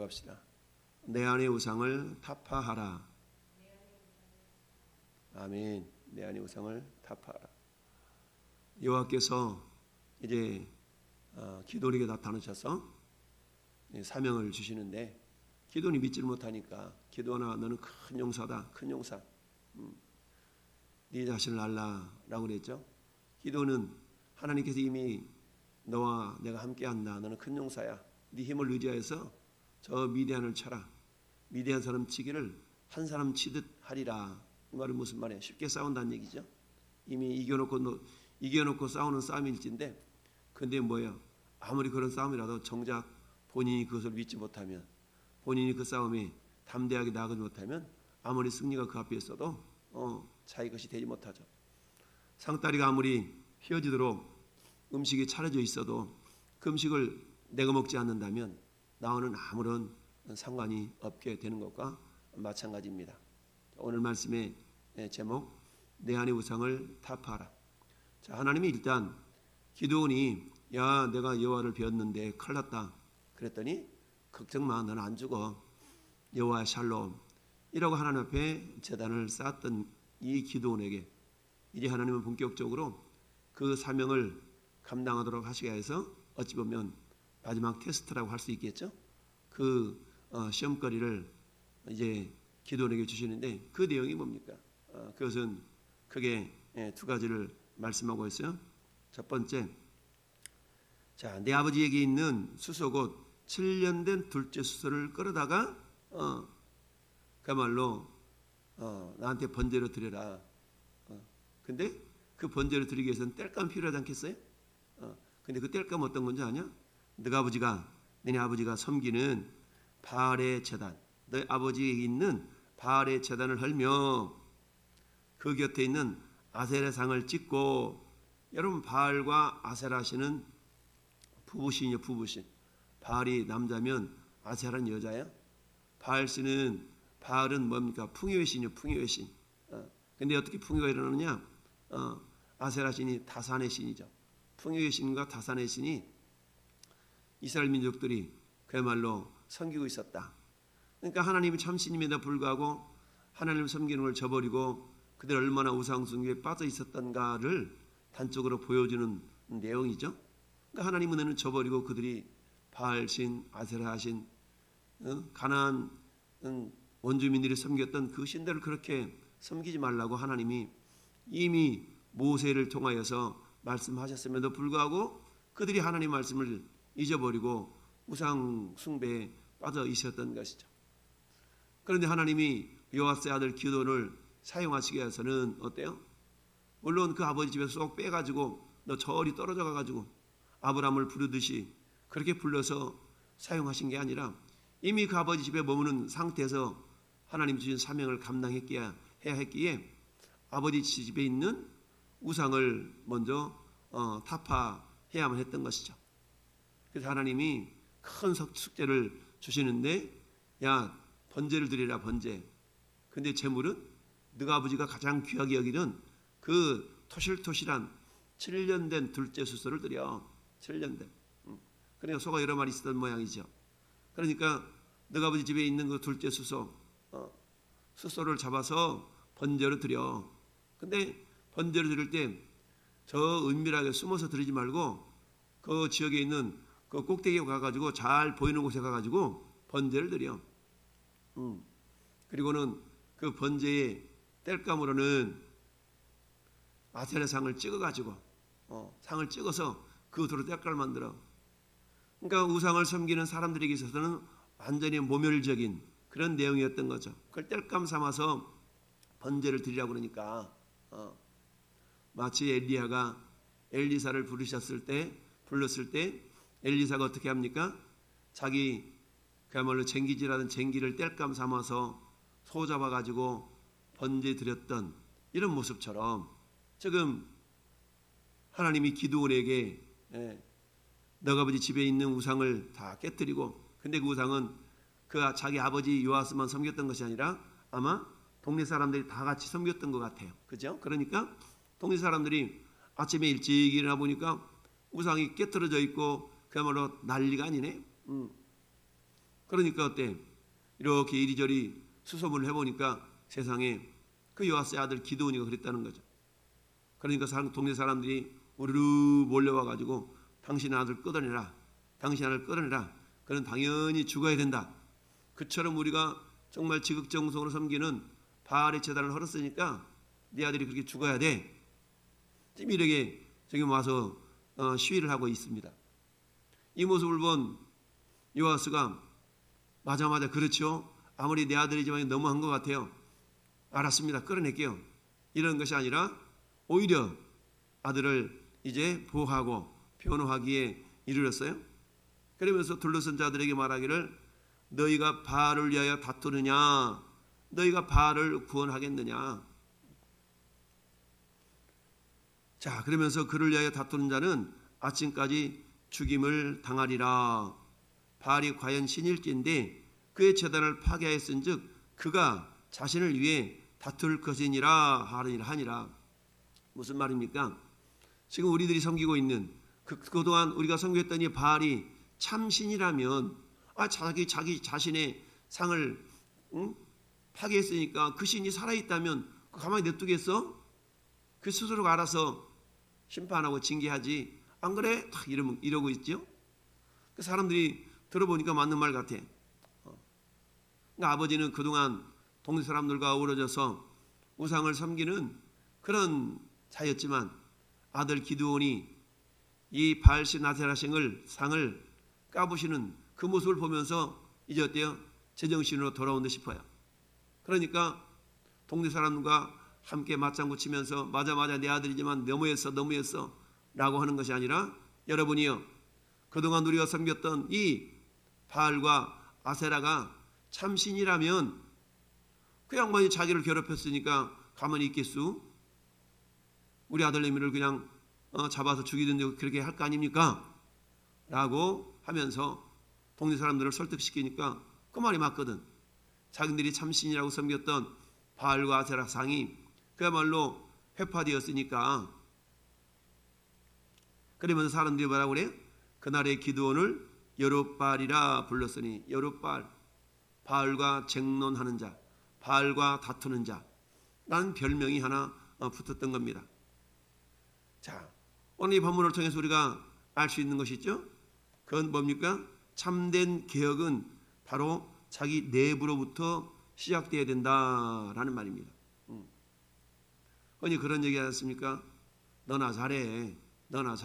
합시다. 내 안의 우상을 타파하라. 아멘. 내 안의 우상을 타파하라. 여호와께서 이제 기도원에게 나타나셔서 사명을 주시는데 기도원이 믿지를 못하니까 기도원아 너는 큰 용사다. 큰 용사. 네 자신을 알라라고 그랬죠. 기도원은 하나님께서 이미 너와 내가 함께한다. 너는 큰 용사야. 네 힘을 의지하여서 저 미디안을 쳐라. 미디안 사람 치기를 한 사람 치듯 하리라. 이 말은 무슨 말이에요? 쉽게 싸운다는 얘기죠. 이미 이겨놓고 싸우는 싸움일진데 근데 뭐예요? 아무리 그런 싸움이라도 정작 본인이 그것을 믿지 못하면 본인이 그 싸움에 담대하게 나가지 못하면 아무리 승리가 그 앞에 있어도 자기 것이 되지 못하죠. 상다리가 아무리 휘어지도록 음식이 차려져 있어도 그 음식을 내가 먹지 않는다면 나와는 아무런 상관이 없게 되는 것과 마찬가지입니다. 오늘 말씀의 제목 내 안의 우상을 타파하라. 자, 하나님이 일단 기드온이 야 내가 여호와를 배웠는데 큰일 났다 그랬더니 걱정 마 너는 안 죽어 여호와 샬롬 이라고 하나님 앞에 제단을 쌓았던 이 기드온에게 이제 하나님은 본격적으로 그 사명을 감당하도록 하시게 해서 어찌 보면 마지막 테스트라고 할 수 있겠죠. 그 시험거리를 이제 기드온에게 주시는데 그 내용이 뭡니까? 그것은 크게 두 가지를 말씀하고 있어요. 첫 번째, 자, 내 아버지에게 있는 수소 곧 7년 된 둘째 수소를 끌어다가 그야말로 나한테 번제로 드려라. 근데 그 번제로 드리기 위해서는 땔감 필요하지 않겠어요? 근데 그 땔감 어떤 건지 아냐? 너네 아버지가 섬기는 바알의 제단, 너희 아버지에게 있는 바알의 제단을 헐며 그 곁에 있는 아세라 상을 찍고 여러분 바알과 아세라신은 부부신이요 부부신. 바알이 남자면 아세라는 여자야. 바알은 뭡니까? 풍요의 신이요 풍요의 신. 근데 어떻게 풍요가 일어나느냐? 아세라 신이 다산의 신이죠. 풍요의 신과 다산의 신이 이스라엘 민족들이 그야말로 섬기고 있었다. 그러니까 하나님이 참 신임에도 불구하고 하나님을 섬기는 걸 저버리고 그들 얼마나 우상숭배에 빠져 있었던가를 단적으로 보여주는 내용이죠. 그러니까 하나님 은혜는 저버리고 그들이 바알신, 아세라신, 가나안 원주민들이 섬겼던 그 신들을 그렇게 섬기지 말라고 하나님이 이미 모세를 통하여서 말씀하셨음에도 불구하고 그들이 하나님 말씀을 잊어버리고 우상 숭배에 빠져 있었던 것이죠. 그런데 하나님이 요아스의 아들 기드온을 사용하시기 위해서는 어때요? 물론 그 아버지 집에서 쏙 빼가지고 너 저리 떨어져 가가지고 아브라함을 부르듯이 그렇게 불러서 사용하신 게 아니라 이미 그 아버지 집에 머무는 상태에서 하나님 주신 사명을 감당해야 했기에 아버지 집에 있는 우상을 먼저 타파해야만 했던 것이죠. 그래서 하나님이 큰 숙제를 주시는데 야 번제를 드리라 번제. 근데 제물은 너가 아버지가 가장 귀하게 여기는 그 토실토실한 7년 된 둘째 수소를 드려. 7년 된. 그러니까 소가 여러 마리 있었던 모양이죠. 그러니까 너가 아버지 집에 있는 그 둘째 수소를 잡아서 번제로 드려. 근데 번제로 드릴 때 저 은밀하게 숨어서 드리지 말고 그 지역에 있는 그 꼭대기에 가가지고 잘 보이는 곳에 가가지고 번제를 드려. 그리고는 그 번제의 땔감으로는 아세라 상을 찍어가지고 상을 찍어서 그 도로 땔감을 만들어. 그러니까 우상을 섬기는 사람들에게 있어서는 완전히 모멸적인 그런 내용이었던 거죠. 그걸 땔감 삼아서 번제를 드리라고 그러니까 마치 엘리야가 엘리사를 불렀을 때 엘리사가 어떻게 합니까? 자기 그야말로 쟁기질하던 쟁기를 땔감 삼아서 소 잡아가지고 번제 드렸던 이런 모습처럼 지금 하나님이 기드온에게 너가 아버지 집에 있는 우상을 다 깨뜨리고 근데 그 우상은 그 자기 아버지 요아스만 섬겼던 것이 아니라 아마 동네 사람들이 다 같이 섬겼던 것 같아요. 그죠? 그러니까 동네 사람들이 아침에 일찍 일어나 보니까 우상이 깨트려져 있고 그야말로 난리가 아니네. 그러니까 어때? 이렇게 이리저리 수소문을 해보니까 세상에 그 요아스의 아들 기드온이가 그랬다는 거죠. 그러니까 동네 사람들이 우르르 몰려와가지고 당신 아들 끌어내라. 당신 아들 끌어내라. 그는 당연히 죽어야 된다. 그처럼 우리가 정말 지극정성으로 섬기는 바알의 제단을 헐었으니까 네 아들이 그렇게 죽어야 돼. 지금 이렇게 지금 와서 시위를 하고 있습니다. 이 모습을 본 요아스가 맞아 그렇죠. 아무리 내 아들이지만 너무한 것 같아요. 알았습니다. 끌어낼게요. 이런 것이 아니라 오히려 아들을 이제 보호하고 변호하기에 이르렀어요. 그러면서 둘러선 자들에게 말하기를 너희가 바알을 위하여 다투느냐? 너희가 바알을 구원하겠느냐? 자, 그러면서 그를 위하여 다투는 자는 아침까지 죽임을 당하리라. 바알이 과연 신일진데 그의 제단을 파괴하였은즉 그가 자신을 위해 다툴 것이니라 하니라. 무슨 말입니까? 지금 우리들이 섬기고 있는 그동안 우리가 섬겼던 이 바알이 참신이라면 자기 자신의 상을 파괴했으니까 그 신이 살아있다면 가만히 냅두겠어? 그 스스로가 알아서 심판하고 징계하지. 안 그래? 딱 이러고 있죠. 그 사람들이 들어보니까 맞는 말 같아. 그러니까 아버지는 그동안 동네 사람들과 어우러져서 우상을 섬기는 그런 자였지만 아들 기드온이 이 바알신 아세라신을 상을 까부시는 그 모습을 보면서 이제 어때요? 제정신으로 돌아온 듯 싶어요. 그러니까 동네 사람들과 함께 맞장구 치면서 맞아 내 아들이지만 너무했어 라고 하는 것이 아니라 여러분이요, 그동안 우리가 섬겼던 이 바알과 아세라가 참신이라면 그 양반이 자기를 괴롭혔으니까 가만히 있겠수? 우리 아들내미를 그냥 잡아서 죽이든지 그렇게 할 거 아닙니까? 라고 하면서 동네 사람들을 설득시키니까 그 말이 맞거든. 자기들이 참신이라고 섬겼던 바알과 아세라 상이 그야말로 회파되었으니까. 그러면서 사람들이 뭐라고 그래요? 그날의 기드온을 여룻바알이라 불렀으니, 여룻바알, 바알과 쟁론하는 자, 바알과 다투는 자 라는 별명이 하나 붙었던 겁니다. 자, 오늘 이 본문을 통해서 우리가 알 수 있는 것이 있죠. 그건 뭡니까? 참된 개혁은 바로 자기 내부로부터 시작되어야 된다라는 말입니다. 흔히 그런 얘기 하지 않습니까? 너나 잘해. 너나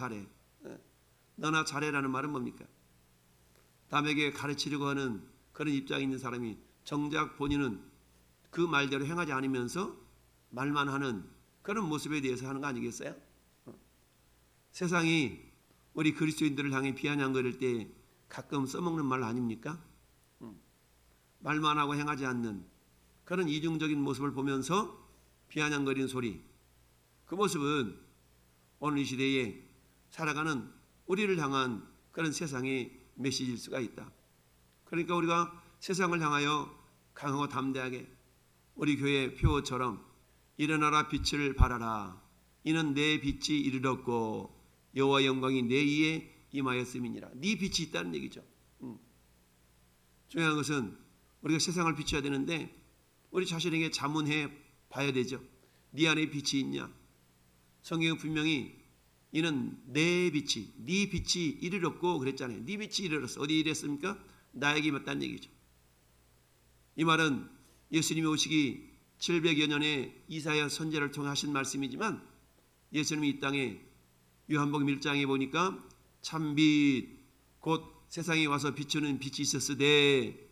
잘해라는 말은 뭡니까? 남에게 가르치려고 하는 그런 입장에 있는 사람이 정작 본인은 그 말대로 행하지 않으면서 말만 하는 그런 모습에 대해서 하는 거 아니겠어요? 세상이 우리 그리스도인들을 향해 비아냥거릴 때 가끔 써먹는 말 아닙니까? 말만 하고 행하지 않는 그런 이중적인 모습을 보면서 비아냥거리는 소리, 그 모습은 오늘 이 시대에 살아가는 우리를 향한 그런 세상의 메시지일 수가 있다. 그러니까 우리가 세상을 향하여 강하고 담대하게 우리 교회 표어처럼 일어나라 빛을 발하라. 이는 내 빛이 이르렀고 여호와 영광이 내 위에 임하였음이니라. 네 빛이 있다는 얘기죠. 중요한 것은 우리가 세상을 비춰야 되는데 우리 자신에게 자문해 봐야 되죠. 네 안에 빛이 있냐? 성경은 분명히 이는 내 빛이, 네 빛이 이르렀고 그랬잖아요. 네 빛이 이르렀어. 어디 이랬습니까? 나에게 임했다는 얘기죠. 이 말은 예수님이 오시기 700여 년에 이사야 선지자를 통해 하신 말씀이지만 예수님이 이 땅에 요한복음 1장에 보니까 참빛 곧 세상에 와서 비추는 빛이 있었으되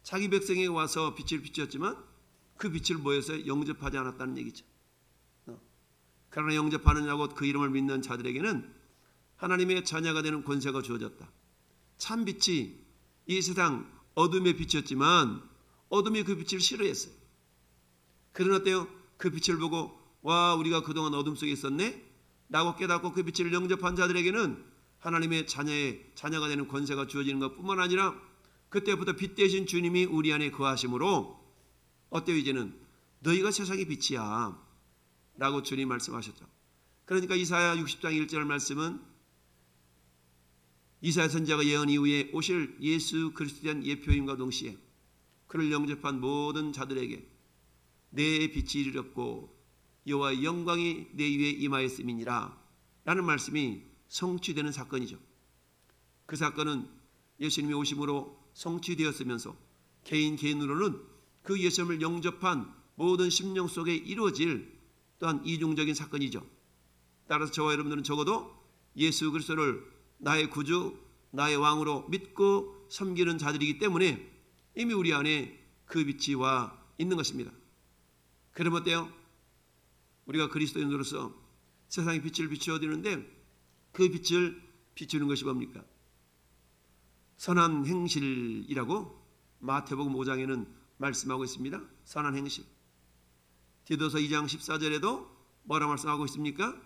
자기 백성에게 와서 빛을 비추었지만 그 빛을 모여서 영접하지 않았다는 얘기죠. 그러나 영접하느냐고 그 이름을 믿는 자들에게는 하나님의 자녀가 되는 권세가 주어졌다. 참빛이 이 세상 어둠에 비쳤지만 어둠이 그 빛을 싫어했어요. 그러나 어때요? 그 빛을 보고 와, 우리가 그동안 어둠 속에 있었네? 라고 깨닫고 그 빛을 영접한 자들에게는 하나님의 자녀가 되는 권세가 주어지는 것뿐만 아니라 그때부터 빛 대신 주님이 우리 안에 거하심으로 어때요? 이제는 너희가 세상의 빛이야 라고 주님 말씀하셨죠. 그러니까 이사야 60장 1절 말씀은 이사야 선지자가 예언 이후에 오실 예수 그리스도에 대한 예표임과 동시에 그를 영접한 모든 자들에게 내 빛이 이르렀고 여호와의 영광이 내 위에 임하였음이니라 라는 말씀이 성취되는 사건이죠. 그 사건은 예수님이 오심으로 성취되었으면서 개인으로는 그 예수님을 영접한 모든 심령 속에 이루어질 또한 이중적인 사건이죠. 따라서 저와 여러분들은 적어도 예수 그리스도를 나의 구주, 나의 왕으로 믿고 섬기는 자들이기 때문에 이미 우리 안에 그 빛이 와 있는 것입니다. 그러면 어때요? 우리가 그리스도인으로서 세상에 빛을 비추어 드리는데 그 빛을 비추는 것이 뭡니까? 선한 행실이라고 마태복음 5장에는 말씀하고 있습니다. 선한 행실. 디도서 2장 14절에도 뭐라 말씀하고 있습니까?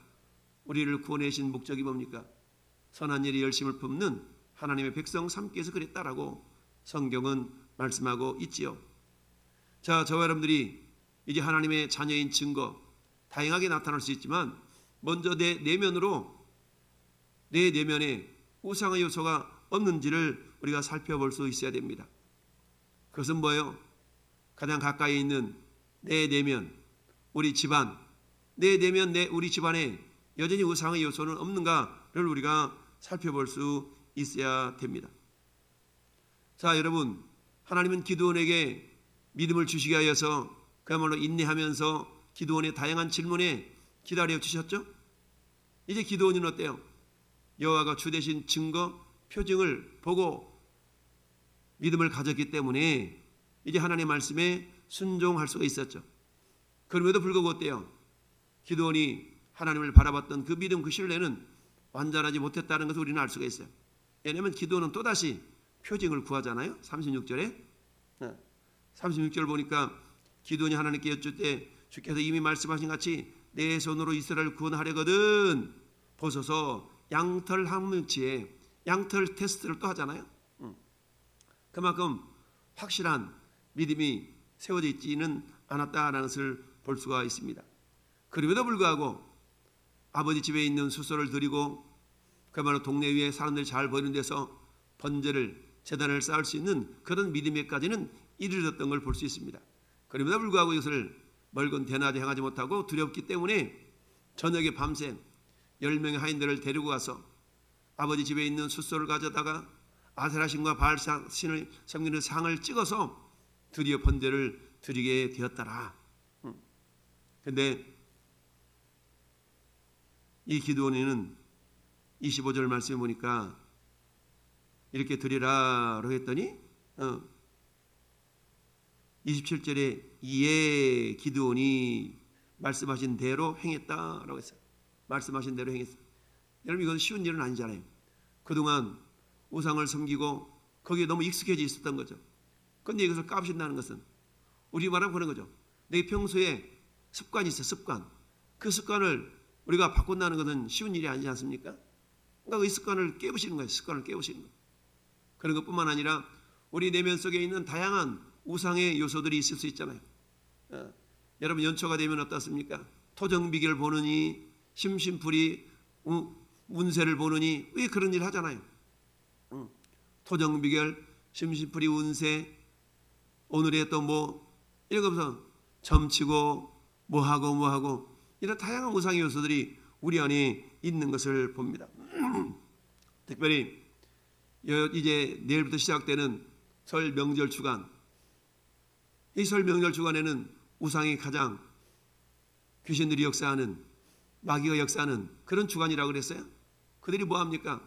우리를 구원하신 목적이 뭡니까? 선한 일에 열심을 품는 하나님의 백성 삼기 위해서 그랬다라고 성경은 말씀하고 있지요. 자, 저와 여러분들이 이제 하나님의 자녀인 증거 다양하게 나타날 수 있지만 먼저 내 내면에 우상의 요소가 없는지를 우리가 살펴볼 수 있어야 됩니다. 그것은 뭐예요? 가장 가까이 있는 내 내면, 우리 집안, 내 내면, 우리 집안에 여전히 우상의 요소는 없는가를 우리가 살펴볼 수 있어야 됩니다. 자, 여러분, 하나님은 기드온에게 믿음을 주시게 하여서 그야말로 인내하면서 기드온의 다양한 질문에 기다려 주셨죠? 이제 기드온은 어때요? 여호와가 주 되신 증거, 표징을 보고 믿음을 가졌기 때문에 이제 하나님의 말씀에 순종할 수가 있었죠. 그럼에도 불구하고 어때요? 기드온이 하나님을 바라봤던 그 믿음, 그 신뢰는 완전하지 못했다는 것을 우리는 알 수가 있어요. 왜냐하면 기드온은 또다시 표징을 구하잖아요. 36절에 36절 보니까 기드온이 하나님께 여쭐 때 주께서 이미 말씀하신 같이 내 손으로 이스라엘을 구원하려거든 보소서. 양털 한 뭉치에 양털 테스트를 또 하잖아요. 그만큼 확실한 믿음이 세워져 있지는 않았다라는 것을 볼 수가 있습니다. 그럼에도 불구하고 아버지 집에 있는 수소를 드리고 그야말로 동네 위에 사람들이 잘 보이는 데서 번제를 제단을 쌓을 수 있는 그런 믿음에까지는 이르렀던 걸 볼 수 있습니다. 그럼에도 불구하고 이것을 멀건 대낮에 행하지 못하고 두렵기 때문에 저녁에 밤새 10명의 하인들을 데리고 가서 아버지 집에 있는 숫소를 가져다가 아세라신과 바알신을 섬기는 상을 찍어서 드디어 번제를 드리게 되었더라. 그런데 이 기드온이는 25절 말씀에 보니까 이렇게 드리라라고 했더니 27절에 이에 기드온이 말씀하신 대로 행했다라고 했어요. 말씀하신 대로 행했어요. 여러분, 이건 쉬운 일은 아니잖아요. 그동안 우상을 섬기고 거기에 너무 익숙해져 있었던 거죠. 그런데 이것을 까부신다는 것은 우리말하면 그런 거죠. 내 평소에 습관이 있어, 습관. 그 습관을 우리가 바꾼다는 것은 쉬운 일이 아니지 않습니까? 그러니까 그 습관을 깨부시는 거예요. 습관을 깨부시는 거예요. 그런 것뿐만 아니라 우리 내면 속에 있는 다양한 우상의 요소들이 있을 수 있잖아요. 여러분, 연초가 되면 어떻습니까? 토정비결 보느니 심심풀이 운세를 보느니 왜 그런 일 하잖아요. 토정비결, 심심풀이 운세, 오늘의 또 뭐 이러면서 점치고 뭐하고 이런 다양한 우상의 요소들이 우리 안에 있는 것을 봅니다. 특별히 이제 내일부터 시작되는 설 명절 주간, 이 설 명절 주간에는 우상이 가장 귀신들이 역사하는, 마귀가 역사하는 그런 주간이라고 그랬어요. 그들이 뭐합니까?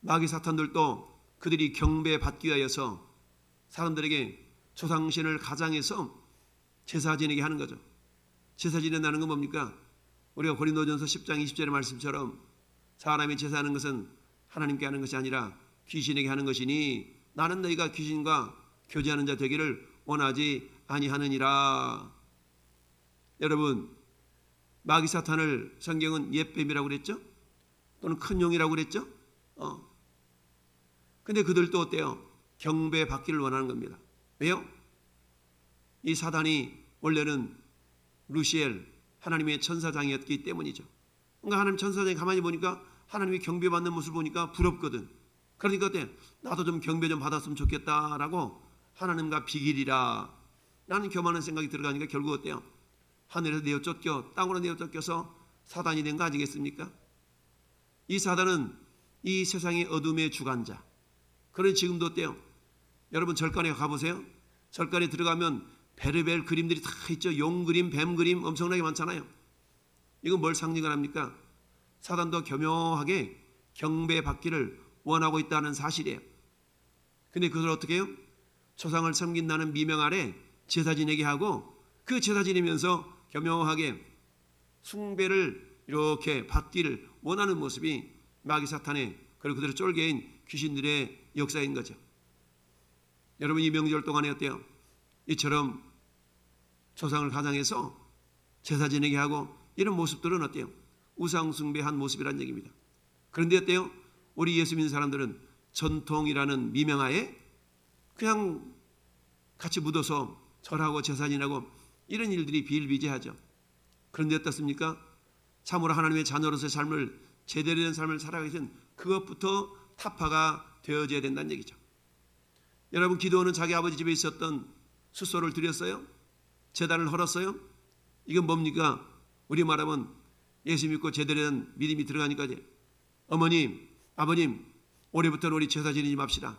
마귀 사탄들도 그들이 경배받기 위하여서 사람들에게 조상신을 가장해서 제사 지내게 하는 거죠. 제사 지낸다는 건 뭡니까? 우리가 고린도전서 10장 20절의 말씀처럼 사람이 제사하는 것은 하나님께 하는 것이 아니라 귀신에게 하는 것이니 나는 너희가 귀신과 교제하는 자 되기를 원하지 아니하느니라. 여러분, 마귀 사탄을 성경은 옛뱀이라고 그랬죠? 또는 큰 용이라고 그랬죠? 근데 그들도 어때요? 경배받기를 원하는 겁니다. 왜요? 이 사단이 원래는 루시엘, 하나님의 천사장이었기 때문이죠. 그러니까 하나님 천사장이 가만히 보니까 하나님이 경배받는 모습을 보니까 부럽거든. 그러니까 어때? 나도 좀 경배 좀 받았으면 좋겠다라고 하나님과 비길이라 라는 교만한 생각이 들어가니까 결국 어때요? 하늘에서 내어 쫓겨 땅으로 내어 쫓겨서 사단이 된 거 아니겠습니까? 이 사단은 이 세상의 어둠의 주관자. 그런 지금도 어때요? 여러분 절간에 가보세요. 절간에 들어가면 베르벨 그림들이 다 있죠. 용 그림, 뱀 그림 엄청나게 많잖아요. 이건 뭘 상징을 합니까? 사단도 교묘하게 경배받기를 원하고 있다는 사실이에요. 근데 그걸 어떻게 해요? 조상을 섬긴다는 미명 아래 제사 지내게 하고 그 제사 지내면서 교묘하게 숭배를 이렇게 받기를 원하는 모습이 마귀 사탄의 그리고 그대로 쫄개인 귀신들의 역사인 거죠. 여러분 이 명절 동안에 어때요? 이처럼 조상을 가장해서 제사 지내게 하고 이런 모습들은 어때요? 우상 숭배한 모습이란 얘기입니다. 그런데 어때요? 우리 예수 믿는 사람들은 전통이라는 미명하에 그냥 같이 묻어서 절하고 제사 지내고 이런 일들이 비일비재하죠. 그런데 어떻습니까? 참으로 하나님의 자녀로서의 삶을 제대로 된 삶을 살아가기 위해서는 그것부터 타파가 되어져야 된다는 얘기죠. 여러분 기도는 자기 아버지 집에 있었던 숫소를 드렸어요? 제단을 헐었어요? 이건 뭡니까? 우리 말하면 예수 믿고 제대로 된 믿음이 들어가니까 어머님, 아버님 올해부터는 우리 제사 지내지 맙시다.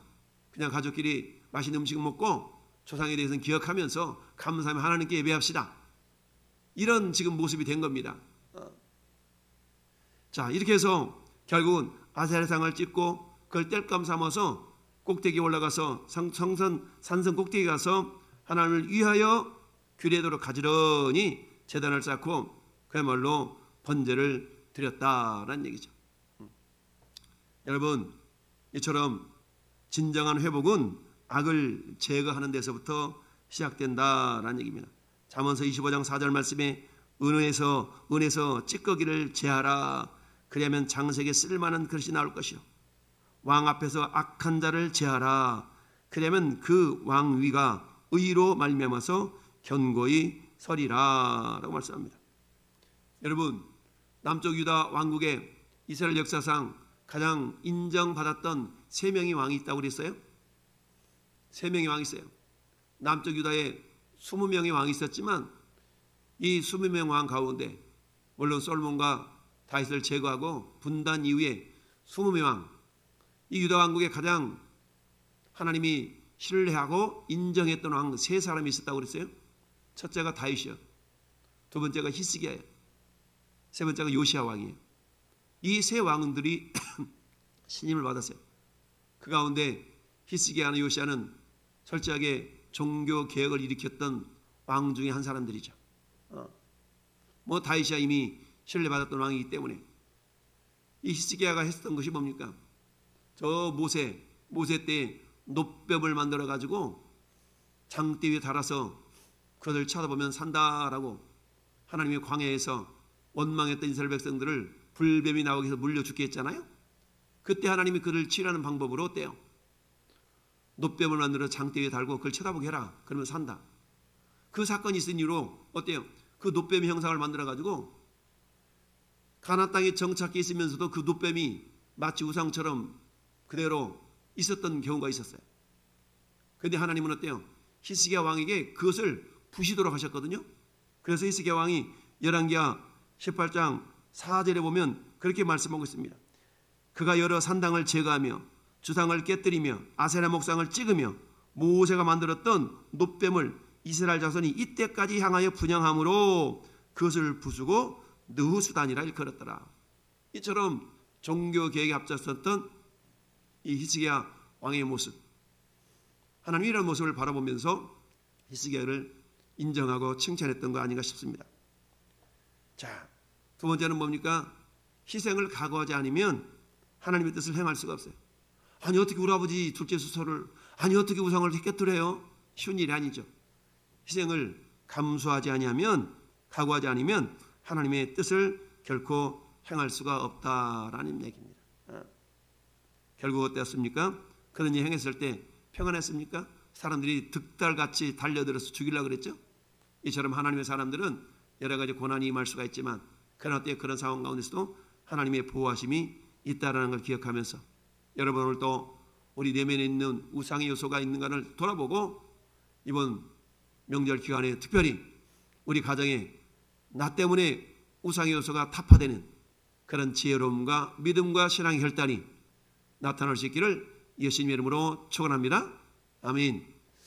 그냥 가족끼리 맛있는 음식 먹고 조상에 대해서는 기억하면서 감사하며 하나님께 예배합시다. 이런 지금 모습이 된 겁니다. 자, 이렇게 해서 결국은 아세라상을 찍고 그걸 땔감 삼아서 꼭대기에 올라가서 산성 꼭대기에 가서 하나님을 위하여 규례대로 가지런히 제단을 쌓고 그야말로 번제를 드렸다라는 얘기죠. 여러분 이처럼 진정한 회복은 악을 제거하는 데서부터 시작된다라는 얘기입니다. 잠언서 25장 4절 말씀에 은에서 찌꺼기를 제하라. 그러면 장색에 쓸만한 그릇이 나올 것이요 왕 앞에서 악한 자를 제하라. 그러면 그 왕위가 의로 말미암아서 견고히 서리라 라고 말씀합니다. 여러분 남쪽 유다 왕국의 이스라엘 역사상 가장 인정받았던 3명의 왕이 있다고 그랬어요. 3명의 왕이 있어요. 남쪽 유다에 20명의 왕이 있었지만 이 20명 왕 가운데 물론 솔몬과 다윗을 제거하고 분단 이후에 20명 왕, 이 유다 왕국에 가장 하나님이 신뢰하고 인정했던 왕 3사람이 있었다고 그랬어요. 첫째가 다윗이요, 두 번째가 히스기야예요, 세 번째가 요시야 왕이에요. 이 3 왕들이 신임을 받았어요. 그 가운데 히스기야나 요시야는 철저하게 종교 개혁을 일으켰던 왕 중에 한 사람들이죠. 뭐 다윗이야 이미 신뢰받았던 왕이기 때문에. 이 히스기야가 했었던 것이 뭡니까? 저 모세 때 놋뱀을 만들어 가지고 장대 위에 달아서 그것을 쳐다보면 산다라고 하나님의 광야에서 원망했던 이스라엘 백성들을 불뱀이 나오게 해서 물려 죽게 했잖아요. 그때 하나님이 그를 치료하는 방법으로 어때요? 놋뱀을 만들어 장대 위에 달고 그걸 쳐다보게 해라. 그러면 산다. 그 사건이 있은 이유로 어때요? 그 놋뱀의 형상을 만들어 가지고 가나안 땅에 정착해 있으면서도 그 놋뱀이 마치 우상처럼 그대로 있었던 경우가 있었어요. 그런데 하나님은 어때요? 히스기야 왕에게 그것을 부시도록 하셨거든요. 그래서 히스기야 왕이 열왕기하 18장 4절에 보면 그렇게 말씀하고 있습니다. 그가 여러 산당을 제거하며 주상을 깨뜨리며 아세라 목상을 찍으며 모세가 만들었던 놋뱀을 이스라엘 자손이 이때까지 향하여 분향함으로 그것을 부수고 느후수단이라 일컬었더라. 이처럼 종교 개혁에 앞장섰던 이 히스기야 왕의 모습, 하나님 이런 모습을 바라보면서 히스기야를 인정하고 칭찬했던 거 아닌가 싶습니다. 자, 두 번째는 뭡니까? 희생을 각오하지 않으면 하나님의 뜻을 행할 수가 없어요. 아니 어떻게 우리 아버지 둘째 수소를, 아니 어떻게 우상을 깨뜨려요? 쉬운 일이 아니죠. 희생을 감수하지 아니하면, 각오하지 않으면 하나님의 뜻을 결코 행할 수가 없다라는 얘기입니다. 결국 어땠습니까? 그런 일 행했을 때 평안했습니까? 사람들이 득달같이 달려들어서 죽이려고 그랬죠. 이처럼 하나님의 사람들은 여러 가지 고난이 임할 수가 있지만 그러나 때 그런 상황 가운데서도 하나님의 보호하심이 있다라는 걸 기억하면서 여러분 오늘 또 우리 내면에 있는 우상의 요소가 있는가를 돌아보고 이번 명절 기간에 특별히 우리 가정에 나 때문에 우상의 요소가 타파되는 그런 지혜로움과 믿음과 신앙의 혈단이 나타날 수 있기를 예수님의 이름으로 축원합니다. 아멘.